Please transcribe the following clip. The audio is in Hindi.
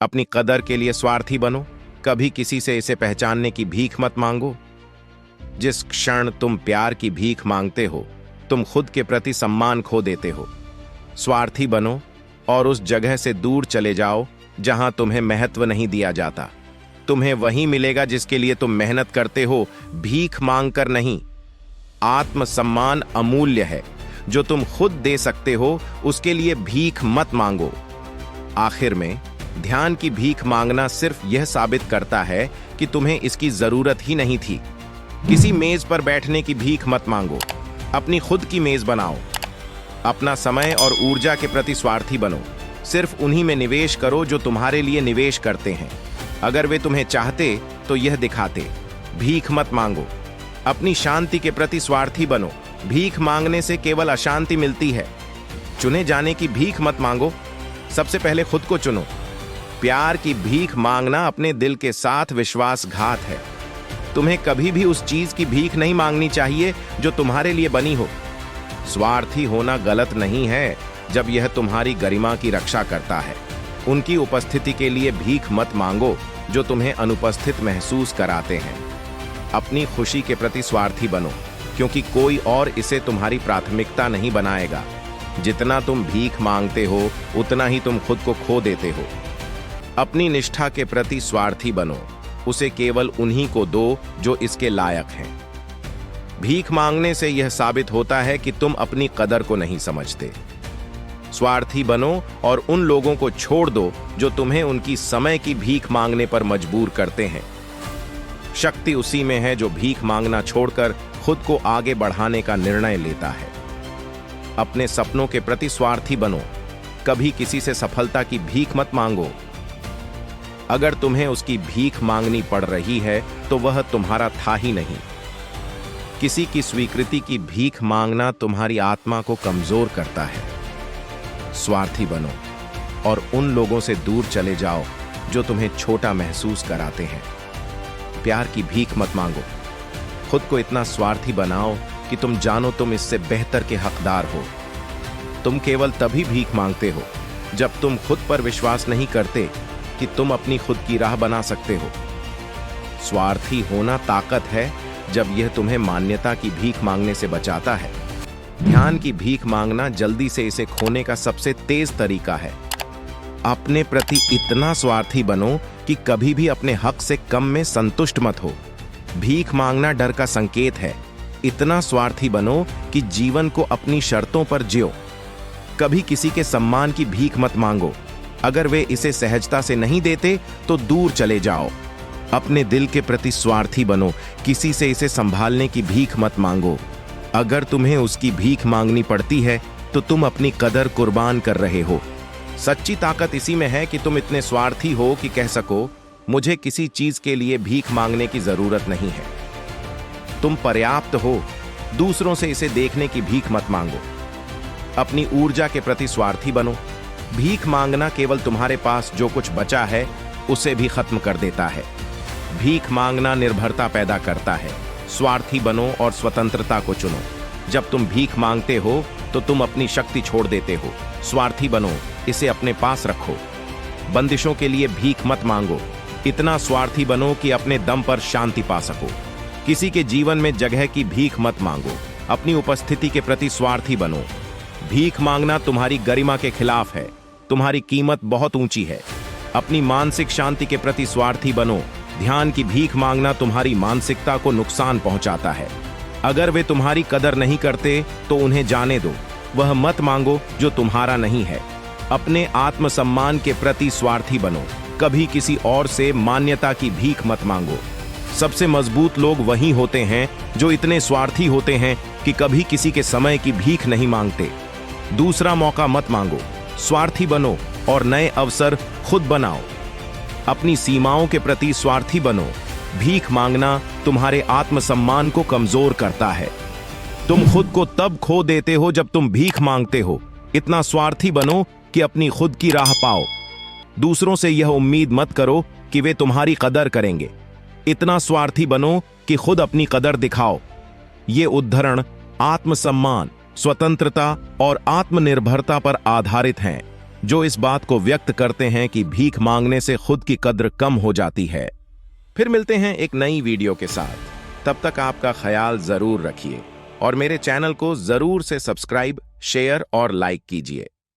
अपनी कदर के लिए स्वार्थी बनो, कभी किसी से इसे पहचानने की भीख मत मांगो। जिस क्षण तुम प्यार की भीख मांगते हो, तुम खुद के प्रति सम्मान खो देते हो। स्वार्थी बनो और उस जगह से दूर चले जाओ जहां तुम्हें महत्व नहीं दिया जाता। तुम्हें वही मिलेगा जिसके लिए तुम मेहनत करते हो, भीख मांगकर नहीं। आत्मसम्मान अमूल्य है, जो तुम खुद दे सकते हो उसके लिए भीख मत मांगो। आखिर में ध्यान की भीख मांगना सिर्फ यह साबित करता है कि तुम्हें इसकी जरूरत ही नहीं थी। किसी मेज पर बैठने की भीख मत मांगो, अपनी खुद की मेज बनाओ। अपना समय और ऊर्जा के प्रति स्वार्थी बनो, सिर्फ उन्हीं में निवेश करो जो तुम्हारे लिए निवेश करते हैं। अगर वे तुम्हें चाहते तो यह दिखाते। भीख मत मांगो। अपनी शांति के प्रति स्वार्थी बनो, भीख मांगने से केवल अशांति मिलती है। चुने जाने की भीख मत मांगो, सबसे पहले खुद को चुनो। प्यार की भीख मांगना अपने दिल के साथ विश्वासघात है। तुम्हें कभी भी उस चीज की भीख नहीं मांगनी चाहिए जो तुम्हारे लिए बनी हो। स्वार्थी होना गलत नहीं है जब यह तुम्हारी गरिमा की रक्षा करता है। उनकी उपस्थिति के लिए भीख मत मांगो जो तुम्हें अनुपस्थित महसूस कराते हैं। अपनी खुशी के प्रति स्वार्थी बनो, क्योंकि कोई और इसे तुम्हारी प्राथमिकता नहीं बनाएगा। जितना तुम भीख मांगते हो उतना ही तुम खुद को खो देते हो। अपनी निष्ठा के प्रति स्वार्थी बनो, उसे केवल उन्हीं को दो जो इसके लायक हैं। भीख मांगने से यह साबित होता है कि तुम अपनी कदर को नहीं समझते। स्वार्थी बनो और उन लोगों को छोड़ दो जो तुम्हें उनकी समय की भीख मांगने पर मजबूर करते हैं। शक्ति उसी में है जो भीख मांगना छोड़कर खुद को आगे बढ़ाने का निर्णय लेता है। अपने सपनों के प्रति स्वार्थी बनो, कभी किसी से सफलता की भीख मत मांगो। अगर तुम्हें उसकी भीख मांगनी पड़ रही है तो वह तुम्हारा था ही नहीं। किसी की स्वीकृति की भीख मांगना तुम्हारी आत्मा को कमजोर करता है। स्वार्थी बनो और उन लोगों से दूर चले जाओ जो तुम्हें छोटा महसूस कराते हैं। प्यार की भीख मत मांगो, खुद को इतना स्वार्थी बनाओ कि तुम जानो तुम इससे बेहतर के हकदार हो। तुम केवल तभी भीख मांगते हो जब तुम खुद पर विश्वास नहीं करते कि तुम अपनी खुद की राह बना सकते हो। स्वार्थी होना ताकत है जब यह तुम्हें मान्यता की भीख मांगने से बचाता है। ध्यान की भीख मांगना जल्दी से इसे खोने का सबसे तेज तरीका है। अपने प्रति इतना स्वार्थी बनो कि कभी भी अपने हक से कम में संतुष्ट मत हो। भीख मांगना डर का संकेत है। इतना स्वार्थी बनो कि जीवन को अपनी शर्तों पर जियो। कभी किसी के सम्मान की भीख मत मांगो। अगर वे इसे सहजता से नहीं देते तो दूर चले जाओ। अपने दिल के प्रति स्वार्थी बनो, किसी से इसे संभालने की भीख मत मांगो। अगर तुम्हें उसकी भीख मांगनी पड़ती है तो तुम अपनी कदर कुर्बान कर रहे हो। सच्ची ताकत इसी में है कि तुम इतने स्वार्थी हो कि कह सको, मुझे किसी चीज के लिए भीख मांगने की जरूरत नहीं है। तुम पर्याप्त हो, दूसरों से इसे देखने की भीख मत मांगो। अपनी ऊर्जा के प्रति स्वार्थी बनो। भीख मांगना केवल तुम्हारे पास जो कुछ बचा है उसे भी खत्म कर देता है। भीख मांगना निर्भरता पैदा करता है। स्वार्थी बनो और स्वतंत्रता को चुनो। जब तुम भीख मांगते हो तो तुम अपनी शक्ति छोड़ देते हो। स्वार्थी बनो, इसे अपने पास रखो। बंदिशों के लिए भीख मत मांगो। इतना स्वार्थी बनो कि अपने दम पर शांति पा सको। किसी के जीवन में जगह की भीख मत मांगो। अपनी उपस्थिति के प्रति स्वार्थी बनो। भीख मांगना तुम्हारी गरिमा के खिलाफ है। तुम्हारी कीमत बहुत ऊंची है। अपनी मानसिक शांति के प्रति स्वार्थी बनो। ध्यान की भीख मांगना तुम्हारी मानसिकता को नुकसान पहुंचाता है। अगर वे तुम्हारी कदर नहीं करते तो उन्हें जाने दो। वह मत मांगो जो तुम्हारा नहीं है। अपने आत्मसम्मान के प्रति स्वार्थी बनो। कभी किसी और से मान्यता की भीख मत मांगो। सबसे मजबूत लोग वही होते हैं जो इतने स्वार्थी होते हैं कि कभी किसी के समय की भीख नहीं मांगते। दूसरा मौका मत मांगो। स्वार्थी बनो और नए अवसर खुद बनाओ। अपनी सीमाओं के प्रति स्वार्थी बनो। भीख मांगना तुम्हारे आत्मसम्मान को कमजोर करता है। तुम खुद को तब खो देते हो जब तुम भीख मांगते हो। इतना स्वार्थी बनो कि अपनी खुद की राह पाओ। दूसरों से यह उम्मीद मत करो कि वे तुम्हारी कदर करेंगे। इतना स्वार्थी बनो कि खुद अपनी कदर दिखाओ। ये उद्धरण आत्मसम्मान, स्वतंत्रता और आत्मनिर्भरता पर आधारित हैं। जो इस बात को व्यक्त करते हैं कि भीख मांगने से खुद की कद्र कम हो जाती है। फिर मिलते हैं एक नई वीडियो के साथ। तब तक आपका ख्याल जरूर रखिए और मेरे चैनल को जरूर से सब्सक्राइब, शेयर और लाइक कीजिए।